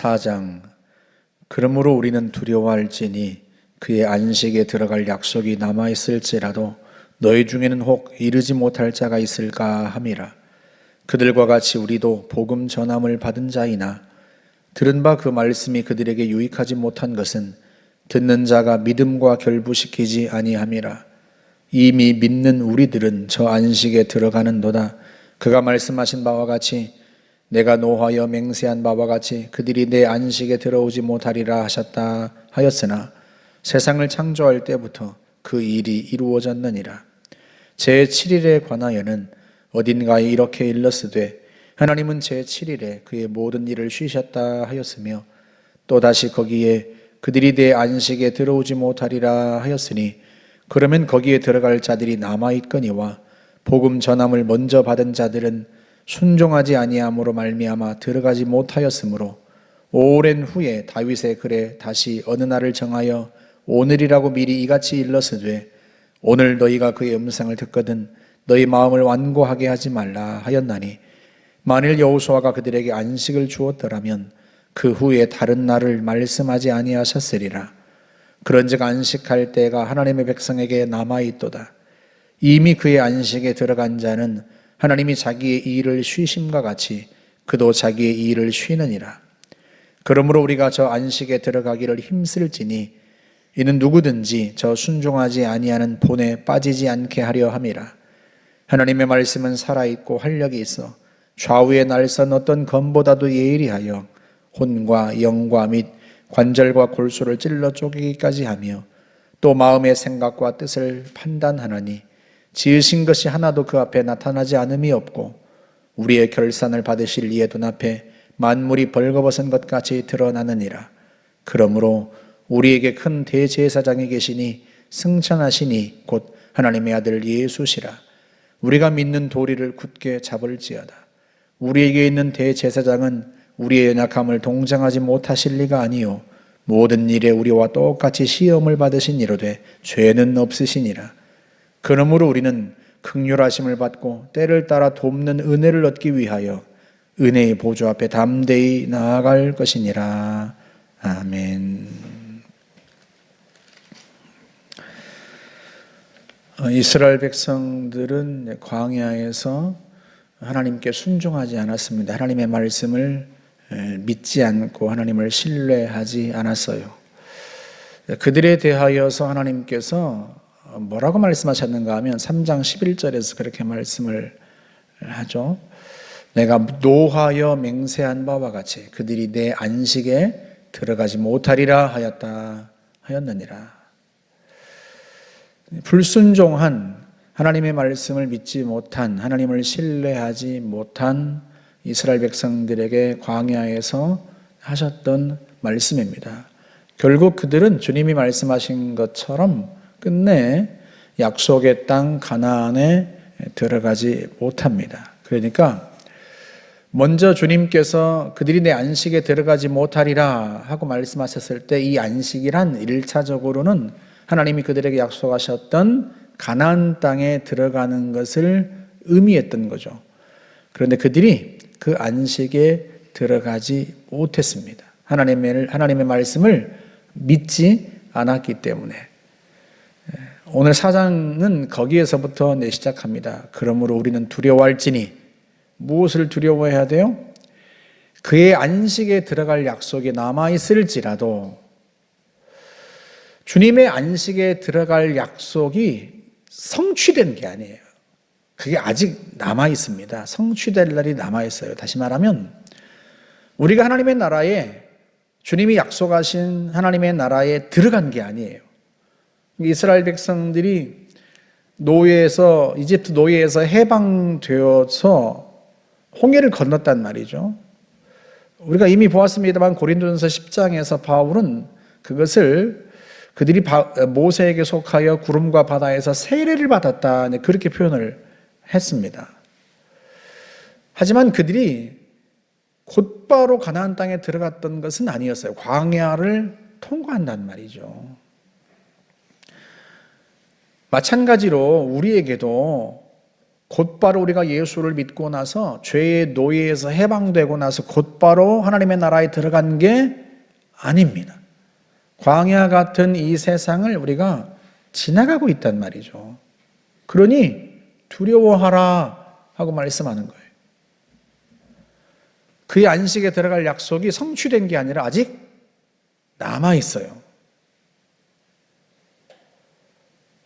4장. 그러므로 우리는 두려워할지니 그의 안식에 들어갈 약속이 남아있을지라도 너희 중에는 혹 이르지 못할 자가 있을까 함이라. 그들과 같이 우리도 복음 전함을 받은 자이나 들은 바 그 말씀이 그들에게 유익하지 못한 것은 듣는 자가 믿음과 결부시키지 아니함이라. 이미 믿는 우리들은 저 안식에 들어가는도다. 그가 말씀하신 바와 같이 내가 노하여 맹세한 바와 같이 그들이 내 안식에 들어오지 못하리라 하셨다 하였으나 세상을 창조할 때부터 그 일이 이루어졌느니라. 제7일에 관하여는 어딘가에 이렇게 일렀으되 하나님은 제7일에 그의 모든 일을 쉬셨다 하였으며 또다시 거기에 그들이 내 안식에 들어오지 못하리라 하였으니 그러면 거기에 들어갈 자들이 남아있거니와 복음 전함을 먼저 받은 자들은 순종하지 아니함으로 말미암아 들어가지 못하였으므로 오랜 후에 다윗의 글에 다시 어느 날을 정하여 오늘이라고 미리 이같이 일렀으되 오늘 너희가 그의 음성을 듣거든 너희 마음을 완고하게 하지 말라 하였나니 만일 여호수아가 그들에게 안식을 주었더라면 그 후에 다른 날을 말씀하지 아니하셨으리라. 그런즉 안식할 때가 하나님의 백성에게 남아있도다. 이미 그의 안식에 들어간 자는 하나님이 자기의 일을 쉬심과 같이 그도 자기의 일을 쉬느니라. 그러므로 우리가 저 안식에 들어가기를 힘쓸지니 이는 누구든지 저 순종하지 아니하는 본에 빠지지 않게 하려 함이라. 하나님의 말씀은 살아있고 활력이 있어 좌우에 날선 어떤 검보다도 예리하여 혼과 영과 및 관절과 골수를 찔러 쪼개기까지 하며 또 마음의 생각과 뜻을 판단하나니 지으신 것이 하나도 그 앞에 나타나지 않음이 없고 우리의 결산을 받으실 이의 눈앞에 만물이 벌거벗은 것 같이 드러나느니라. 그러므로 우리에게 큰 대제사장이 계시니 승천하시니 곧 하나님의 아들 예수시라. 우리가 믿는 도리를 굳게 잡을지어다. 우리에게 있는 대제사장은 우리의 연약함을 동정하지 못하실 리가 아니요 모든 일에 우리와 똑같이 시험을 받으신 이로되 죄는 없으시니라. 그러므로 우리는 긍휼하심을 받고 때를 따라 돕는 은혜를 얻기 위하여 은혜의 보좌 앞에 담대히 나아갈 것이니라. 아멘. 이스라엘 백성들은 광야에서 하나님께 순종하지 않았습니다. 하나님의 말씀을 믿지 않고 하나님을 신뢰하지 않았어요. 그들에 대하여서 하나님께서 뭐라고 말씀하셨는가 하면 3장 11절에서 그렇게 말씀을 하죠. 내가 노하여 맹세한 바와 같이 그들이 내 안식에 들어가지 못하리라 하였느니라. 불순종한 하나님의 말씀을 믿지 못한 하나님을 신뢰하지 못한 이스라엘 백성들에게 광야에서 하셨던 말씀입니다. 결국 그들은 주님이 말씀하신 것처럼 끝내 약속의 땅 가나안에 들어가지 못합니다. 그러니까 먼저 주님께서 그들이 내 안식에 들어가지 못하리라 하고 말씀하셨을 때 이 안식이란 1차적으로는 하나님이 그들에게 약속하셨던 가나안 땅에 들어가는 것을 의미했던 거죠. 그런데 그들이 그 안식에 들어가지 못했습니다. 하나님의 말씀을 믿지 않았기 때문에. 오늘 4장은 거기에서부터 시작합니다. 그러므로 우리는 두려워할지니 무엇을 두려워해야 돼요? 그의 안식에 들어갈 약속이 남아있을지라도 주님의 안식에 들어갈 약속이 성취된 게 아니에요. 그게 아직 남아있습니다. 성취될 날이 남아있어요. 다시 말하면 우리가 하나님의 나라에 주님이 약속하신 하나님의 나라에 들어간 게 아니에요. 이스라엘 백성들이 이집트 노예에서 해방되어서 홍해를 건넜단 말이죠. 우리가 이미 보았습니다만 고린도전서 10장에서 바울은 그것을 그들이 모세에게 속하여 구름과 바다에서 세례를 받았다 그렇게 표현을 했습니다. 하지만 그들이 곧바로 가나안 땅에 들어갔던 것은 아니었어요. 광야를 통과한단 말이죠. 마찬가지로 우리에게도 곧바로 우리가 예수를 믿고 나서 죄의 노예에서 해방되고 나서 곧바로 하나님의 나라에 들어간 게 아닙니다. 광야 같은 이 세상을 우리가 지나가고 있단 말이죠. 그러니 두려워하라 하고 말씀하는 거예요. 그의 안식에 들어갈 약속이 성취된 게 아니라 아직 남아있어요.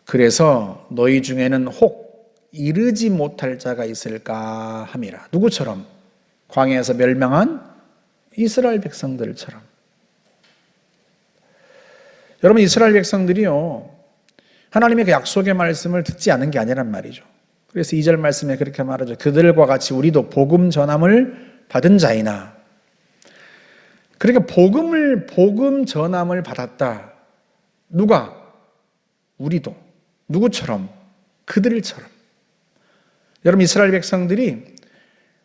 그래서 너희 중에는 혹 이르지 못할 자가 있을까 함이라. 누구처럼? 광야에서 멸망한 이스라엘 백성들처럼. 여러분, 이스라엘 백성들이요, 하나님의 그 약속의 말씀을 듣지 않은 게 아니란 말이죠. 그래서 2절 말씀에 그렇게 말하죠. 그들과 같이 우리도 복음 전함을 받은 자이나. 그러니까 복음 전함을 받았다. 누가? 우리도. 누구처럼? 그들처럼. 여러분, 이스라엘 백성들이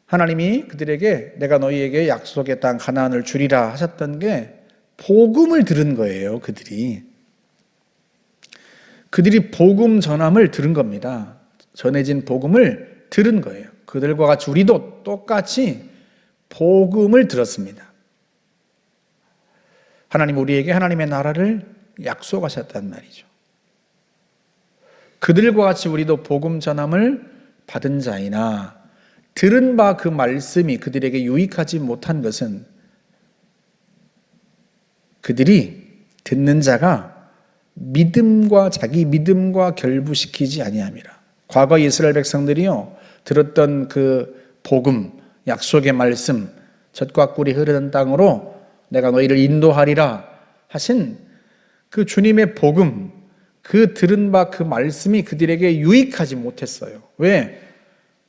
하나님이 그들에게 내가 너희에게 약속의 땅 가나안을 주리라 하셨던 게 복음을 들은 거예요. 그들이 복음 전함을 들은 겁니다. 전해진 복음을 들은 거예요. 그들과 같이 우리도 똑같이 복음을 들었습니다. 하나님 우리에게 하나님의 나라를 약속하셨단 말이죠. 그들과 같이 우리도 복음 전함을 받은 자이나 들은 바 그 말씀이 그들에게 유익하지 못한 것은 그들이 듣는 자가 자기 믿음과 결부시키지 아니함이라. 과거 이스라엘 백성들이요, 들었던 그 복음, 약속의 말씀, 젖과 꿀이 흐르는 땅으로 내가 너희를 인도하리라 하신 그 주님의 복음, 그 들은 바 그 말씀이 그들에게 유익하지 못했어요. 왜?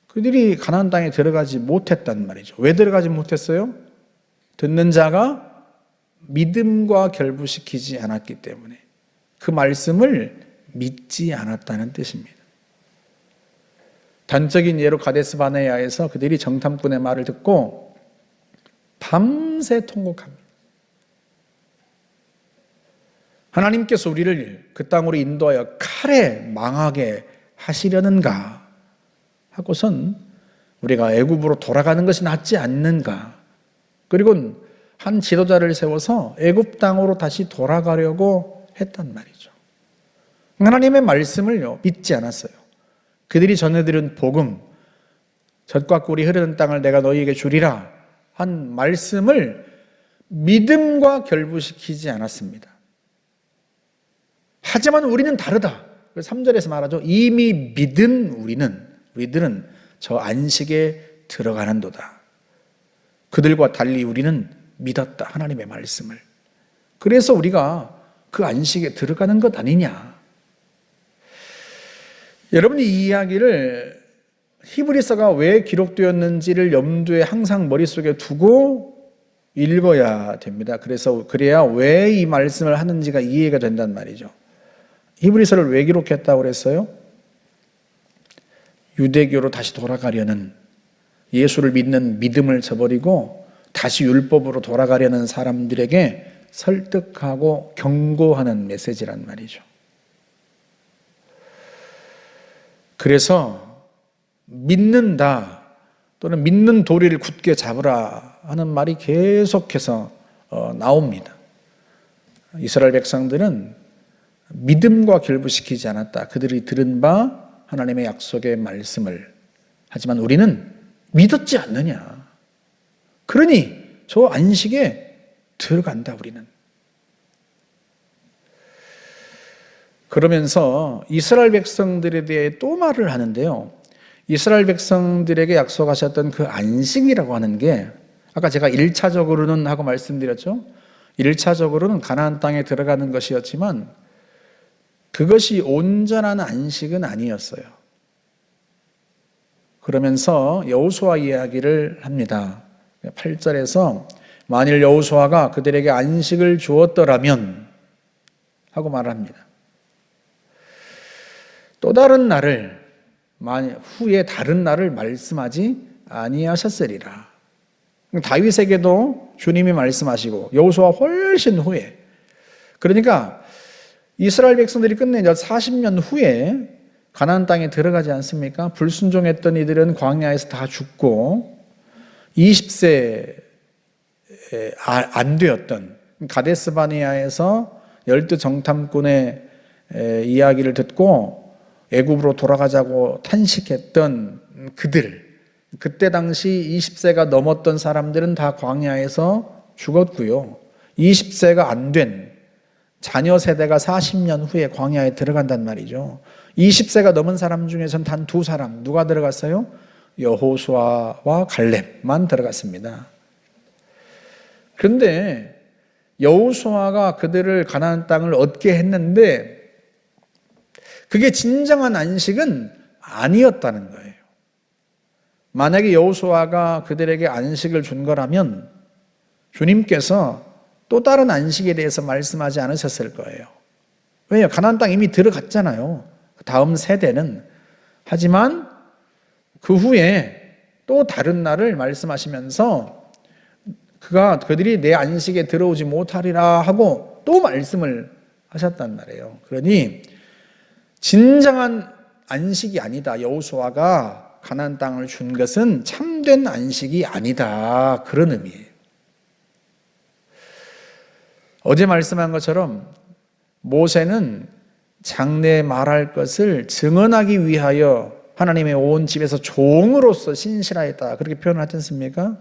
그들이 가나안 땅에 들어가지 못했단 말이죠. 왜 들어가지 못했어요? 듣는 자가 믿음과 결부시키지 않았기 때문에, 그 말씀을 믿지 않았다는 뜻입니다. 단적인 예로 가데스 바네아에서 그들이 정탐꾼의 말을 듣고 밤새 통곡합니다. 하나님께서 우리를 그 땅으로 인도하여 칼에 망하게 하시려는가 하고선 우리가 애굽으로 돌아가는 것이 낫지 않는가. 그리고 한 지도자를 세워서 애굽 땅으로 다시 돌아가려고 했단 말이죠. 하나님의 말씀을 믿지 않았어요. 그들이 전해들은 복음, 젖과 꿀이 흐르는 땅을 내가 너희에게 주리라 한 말씀을 믿음과 결부시키지 않았습니다. 하지만 우리는 다르다. 3절에서 말하죠. 이미 믿은 우리들은 저 안식에 들어가는도다. 그들과 달리 우리는 믿었다. 하나님의 말씀을. 그래서 우리가 그 안식에 들어가는 것 아니냐. 여러분이 이 이야기를 히브리서가 왜 기록되었는지를 염두에 항상 머릿속에 두고 읽어야 됩니다. 그래야 왜 이 말씀을 하는지가 이해가 된단 말이죠. 히브리서를 왜 기록했다고 그랬어요? 유대교로 다시 돌아가려는, 예수를 믿는 믿음을 저버리고 다시 율법으로 돌아가려는 사람들에게 설득하고 경고하는 메시지란 말이죠. 그래서 믿는다 또는 믿는 도리를 굳게 잡으라 하는 말이 계속해서 나옵니다. 이스라엘 백성들은 믿음과 결부시키지 않았다. 그들이 들은 바 하나님의 약속의 말씀을. 하지만 우리는 믿었지 않느냐. 그러니 저 안식에 들어간다 우리는. 그러면서 이스라엘 백성들에 대해 또 말을 하는데요. 이스라엘 백성들에게 약속하셨던 그 안식이라고 하는 게 아까 제가 1차적으로는 하고 말씀드렸죠. 1차적으로는 가나안 땅에 들어가는 것이었지만 그것이 온전한 안식은 아니었어요. 그러면서 여호수아 이야기를 합니다. 8절에서 만일 여호수아가 그들에게 안식을 주었더라면 하고 말합니다. 또 다른 날을 후에 다른 날을 말씀하지 아니하셨으리라. 다윗에게도 주님이 말씀하시고 여호수아 훨씬 후에, 그러니까 이스라엘 백성들이 끝낸 40년 후에 가나안 땅에 들어가지 않습니까? 불순종했던 이들은 광야에서 다 죽고 20세 안 되었던 가데스바네아에서 열두 정탐꾼의 이야기를 듣고 애굽으로 돌아가자고 탄식했던 그들, 그때 당시 20세가 넘었던 사람들은 다 광야에서 죽었고요. 20세가 안 된 자녀 세대가 40년 후에 광야에 들어간단 말이죠. 20세가 넘은 사람 중에서는 단 두 사람, 누가 들어갔어요? 여호수아와 갈렙만 들어갔습니다. 그런데 여호수아가 그들을 가나안 땅을 얻게 했는데 그게 진정한 안식은 아니었다는 거예요. 만약에 여호수아가 그들에게 안식을 준 거라면 주님께서 또 다른 안식에 대해서 말씀하지 않으셨을 거예요. 왜요? 가나안 땅 이미 들어갔잖아요. 다음 세대는. 하지만 그 후에 또 다른 날을 말씀하시면서 그들이 내 안식에 들어오지 못하리라 하고 또 말씀을 하셨단 말이에요. 그러니 진정한 안식이 아니다. 여호수아가 가나안 땅을 준 것은 참된 안식이 아니다. 그런 의미예요. 어제 말씀한 것처럼 모세는 장래에 말할 것을 증언하기 위하여 하나님의 온 집에서 종으로서 신실하였다. 그렇게 표현하지 않습니까?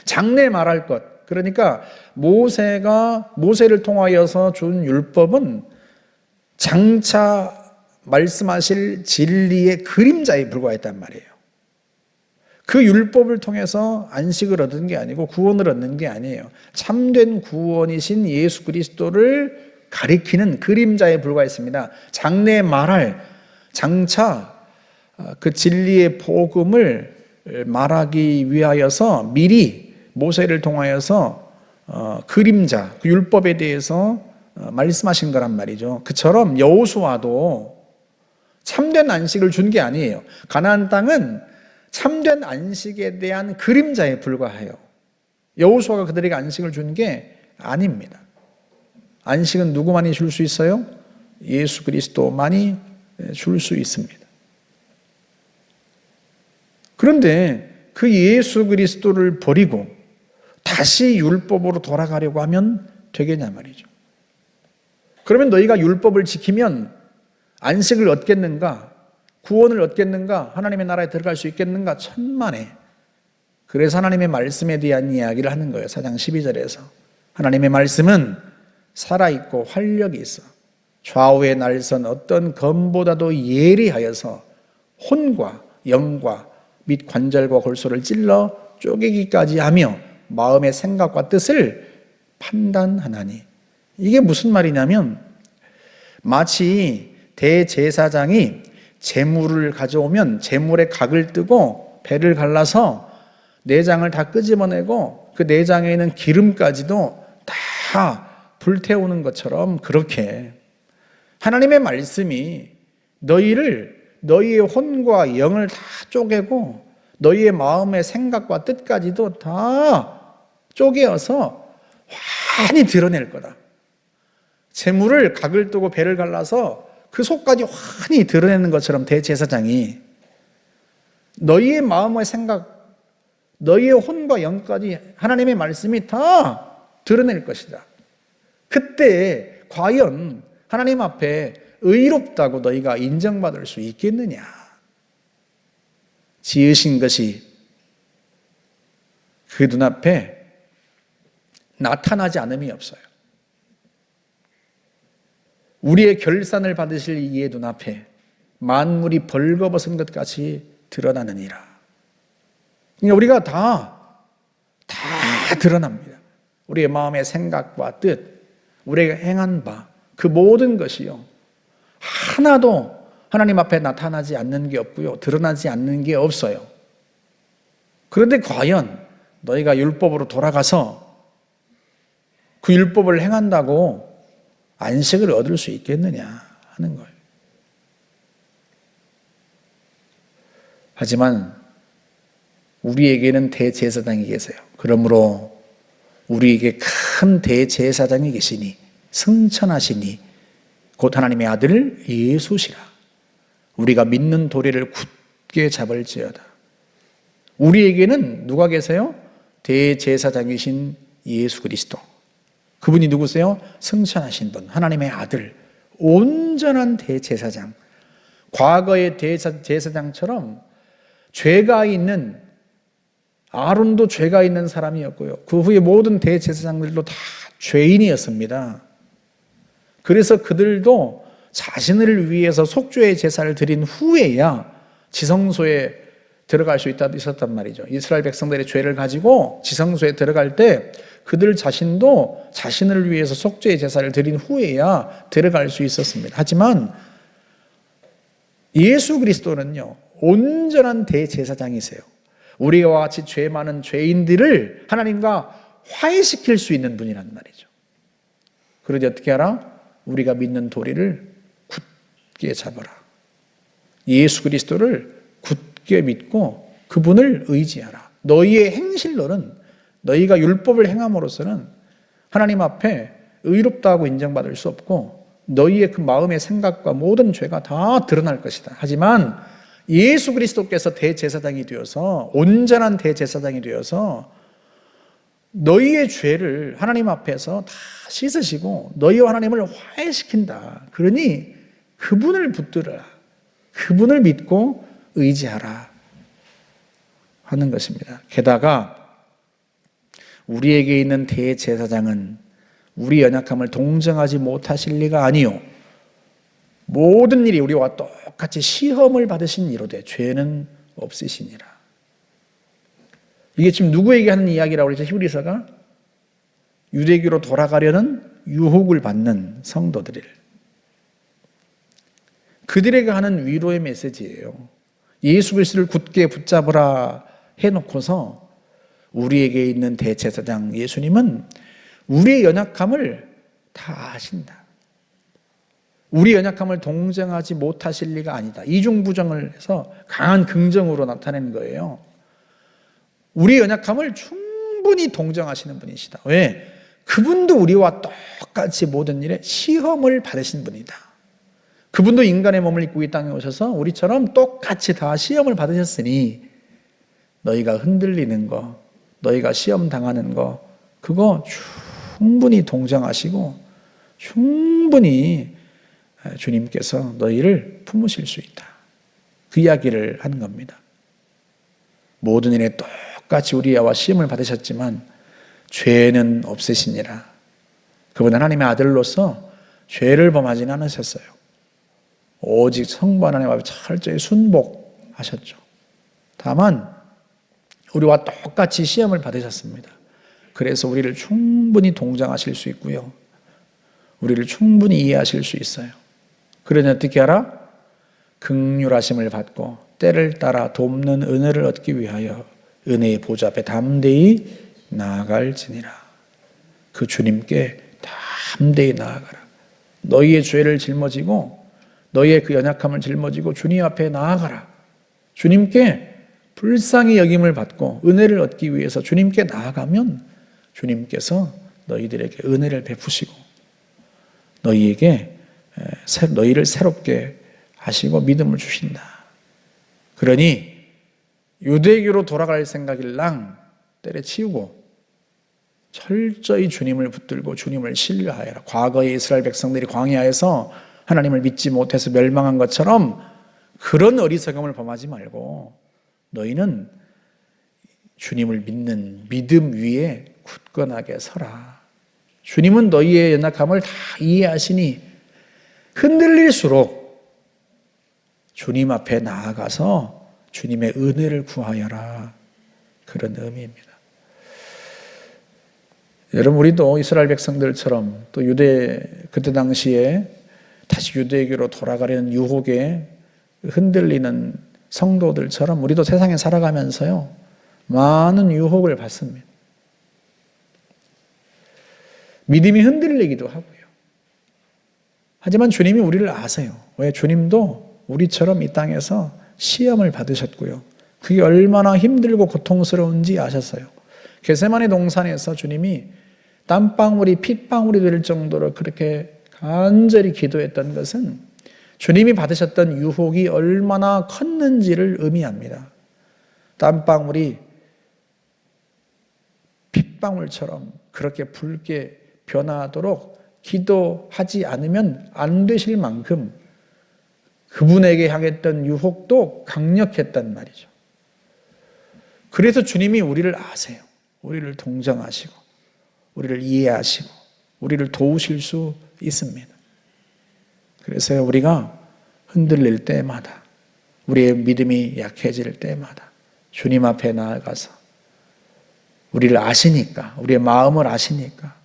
장래에 말할 것. 그러니까 모세를 통하여서 준 율법은 장차 말씀하실 진리의 그림자에 불과했단 말이에요. 그 율법을 통해서 안식을 얻은 게 아니고 구원을 얻는 게 아니에요. 참된 구원이신 예수 그리스도를 가리키는 그림자에 불과했습니다. 장래에 말할 장차 그 진리의 복음을 말하기 위하여서 미리 모세를 통하여서 그림자, 그 율법에 대해서 말씀하신 거란 말이죠. 그처럼 여호수아도 참된 안식을 준 게 아니에요. 가나안 땅은 참된 안식에 대한 그림자에 불과해요. 여호수아가 그들에게 안식을 준 게 아닙니다. 안식은 누구만이 줄 수 있어요? 예수 그리스도만이 줄 수 있습니다. 그런데 그 예수 그리스도를 버리고 다시 율법으로 돌아가려고 하면 되겠냐 말이죠. 그러면 너희가 율법을 지키면 안식을 얻겠는가? 구원을 얻겠는가? 하나님의 나라에 들어갈 수 있겠는가? 천만에. 그래서 하나님의 말씀에 대한 이야기를 하는 거예요. 4장 12절에서. 하나님의 말씀은 살아있고 활력이 있어. 좌우의 날선 어떤 검보다도 예리하여서 혼과 영과 및 관절과 골소를 찔러 쪼개기까지 하며 마음의 생각과 뜻을 판단하나니. 이게 무슨 말이냐면 마치 대제사장이 제물을 가져오면 제물의 각을 뜨고 배를 갈라서 내장을 다 끄집어내고 그 내장에 있는 기름까지도 다 불태우는 것처럼 그렇게 하나님의 말씀이 너희의 혼과 영을 다 쪼개고 너희의 마음의 생각과 뜻까지도 다 쪼개어서 환히 드러낼 거다. 재물을 각을 뜨고 배를 갈라서 그 속까지 환히 드러내는 것처럼 대제사장이 너희의 마음의 생각, 너희의 혼과 영까지 하나님의 말씀이 다 드러낼 것이다. 그때 과연 하나님 앞에 의롭다고 너희가 인정받을 수 있겠느냐? 지으신 것이 그 눈앞에 나타나지 않음이 없어요. 우리의 결산을 받으실 이의 눈앞에 만물이 벌거벗은 것 같이 드러나느니라. 그러니까 우리가 다 드러납니다. 우리의 마음의 생각과 뜻, 우리가 행한 바, 그 모든 것이요. 하나도 하나님 앞에 나타나지 않는 게 없고요. 드러나지 않는 게 없어요. 그런데 과연 너희가 율법으로 돌아가서 그 율법을 행한다고 안식을 얻을 수 있겠느냐 하는 거예요. 하지만 우리에게는 대제사장이 계세요. 그러므로 우리에게 큰 대제사장이 계시니 승천하시니 곧 하나님의 아들 예수시라. 우리가 믿는 도리를 굳게 잡을지어다. 우리에게는 누가 계세요? 대제사장이신 예수 그리스도. 그분이 누구세요? 승천하신 분, 하나님의 아들, 온전한 대제사장. 과거의 대제사장처럼 죄가 있는, 아론도 죄가 있는 사람이었고요. 그 후에 모든 대제사장들도 다 죄인이었습니다. 그래서 그들도 자신을 위해서 속죄의 제사를 드린 후에야 지성소에 들어갈 수 있었단 말이죠. 이스라엘 백성들의 죄를 가지고 지성소에 들어갈 때 그들 자신도 자신을 위해서 속죄의 제사를 드린 후에야 들어갈 수 있었습니다. 하지만 예수 그리스도는요, 온전한 대제사장이세요. 우리와 같이 죄 많은 죄인들을 하나님과 화해시킬 수 있는 분이란 말이죠. 그러지 어떻게 하라? 우리가 믿는 도리를 굳게 잡아라. 예수 그리스도를 굳게 믿고 그분을 의지하라. 너희의 행실로는, 너희가 율법을 행함으로써는 하나님 앞에 의롭다고 인정받을 수 없고 너희의 그 마음의 생각과 모든 죄가 다 드러날 것이다. 하지만 예수 그리스도께서 대제사장이 되어서, 온전한 대제사장이 되어서 너희의 죄를 하나님 앞에서 다 씻으시고 너희와 하나님을 화해시킨다. 그러니 그분을 붙들어라. 그분을 믿고 의지하라 하는 것입니다. 게다가 우리에게 있는 대제사장은 우리 연약함을 동정하지 못하실 리가 아니요, 모든 일이 우리와 똑같이 시험을 받으신 이로되 죄는 없으시니라. 이게 지금 누구에게 하는 이야기라고 그러죠? 히브리서가 유대교로 돌아가려는 유혹을 받는 성도들을, 그들에게 하는 위로의 메시지예요. 예수 그리스도를 굳게 붙잡으라 해놓고서 우리에게 있는 대제사장 예수님은 우리의 연약함을 다 아신다. 우리 연약함을 동정하지 못하실 리가 아니다. 이중부정을 해서 강한 긍정으로 나타낸 거예요. 우리 연약함을 충분히 동정하시는 분이시다. 왜? 그분도 우리와 똑같이 모든 일에 시험을 받으신 분이다. 그분도 인간의 몸을 입고 이 땅에 오셔서 우리처럼 똑같이 다 시험을 받으셨으니 너희가 흔들리는 거, 너희가 시험 당하는 거, 그거 충분히 동정하시고 충분히 주님께서 너희를 품으실 수 있다. 그 이야기를 하는 겁니다. 모든 일에 똑같이 우리와 시험을 받으셨지만 죄는 없으시니라. 그분은 하나님의 아들로서 죄를 범하지는 않으셨어요. 오직 성부 하나님 앞에 철저히 순복하셨죠. 다만 우리와 똑같이 시험을 받으셨습니다. 그래서 우리를 충분히 동정하실 수 있고요, 우리를 충분히 이해하실 수 있어요. 그러니 어떻게 하라? 긍휼하심을 받고 때를 따라 돕는 은혜를 얻기 위하여 은혜의 보좌 앞에 담대히 나아갈지니라. 그 주님께 담대히 나아가라. 너희의 죄를 짊어지고 너희의 그 연약함을 짊어지고 주님 앞에 나아가라. 주님께 불쌍히 여김을 받고 은혜를 얻기 위해서 주님께 나아가면 주님께서 너희들에게 은혜를 베푸시고 너희를 새롭게 하시고 믿음을 주신다. 그러니 유대교로 돌아갈 생각일랑 때려치우고 철저히 주님을 붙들고 주님을 신뢰하여라. 과거의 이스라엘 백성들이 광야에서 하나님을 믿지 못해서 멸망한 것처럼 그런 어리석음을 범하지 말고 너희는 주님을 믿는 믿음 위에 굳건하게 서라. 주님은 너희의 연약함을 다 이해하시니 흔들릴수록 주님 앞에 나아가서 주님의 은혜를 구하여라. 그런 의미입니다. 여러분, 우리도 이스라엘 백성들처럼 또 그때 당시에 다시 유대교로 돌아가려는 유혹에 흔들리는 성도들처럼 우리도 세상에 살아가면서요, 많은 유혹을 받습니다. 믿음이 흔들리기도 하고요. 하지만 주님이 우리를 아세요. 왜? 주님도 우리처럼 이 땅에서 시험을 받으셨고요, 그게 얼마나 힘들고 고통스러운지 아셨어요. 겟세마네 동산에서 주님이 땀방울이 핏방울이 될 정도로 그렇게 간절히 기도했던 것은 주님이 받으셨던 유혹이 얼마나 컸는지를 의미합니다. 땀방울이 핏방울처럼 그렇게 붉게 변화하도록 기도하지 않으면 안 되실 만큼 그분에게 향했던 유혹도 강력했단 말이죠. 그래서 주님이 우리를 아세요. 우리를 동정하시고 우리를 이해하시고 우리를 도우실 수 있습니다. 그래서 우리가 흔들릴 때마다, 우리의 믿음이 약해질 때마다 주님 앞에 나아가서 우리를 아시니까, 우리의 마음을 아시니까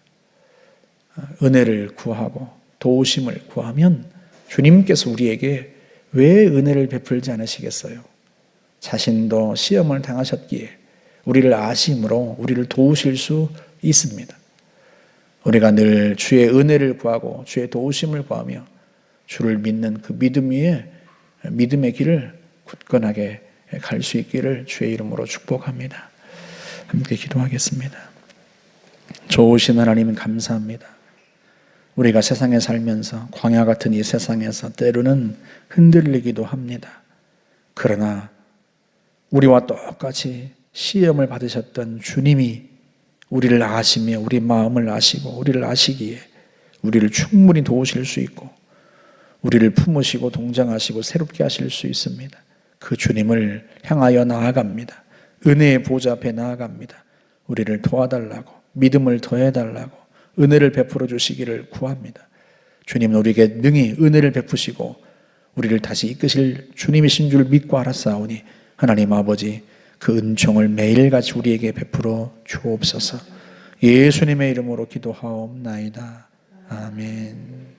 은혜를 구하고 도우심을 구하면 주님께서 우리에게 왜 은혜를 베풀지 않으시겠어요? 자신도 시험을 당하셨기에 우리를 아심으로 우리를 도우실 수 있습니다. 우리가 늘 주의 은혜를 구하고 주의 도우심을 구하며 주를 믿는 그 믿음 위에 믿음의 길을 굳건하게 갈 수 있기를 주의 이름으로 축복합니다. 함께 기도하겠습니다. 좋으신 하나님 감사합니다. 우리가 세상에 살면서 광야 같은 이 세상에서 때로는 흔들리기도 합니다. 그러나 우리와 똑같이 시험을 받으셨던 주님이 우리를 아시며 우리 마음을 아시고 우리를 아시기에 우리를 충분히 도우실 수 있고 우리를 품으시고 동정하시고 새롭게 하실 수 있습니다. 그 주님을 향하여 나아갑니다. 은혜의 보좌 앞에 나아갑니다. 우리를 도와달라고, 믿음을 더해달라고, 은혜를 베풀어 주시기를 구합니다. 주님은 우리에게 능히 은혜를 베푸시고 우리를 다시 이끄실 주님이신 줄 믿고 알았사오니 하나님 아버지, 그 은총을 매일같이 우리에게 베풀어 주옵소서. 예수님의 이름으로 기도하옵나이다. 아멘.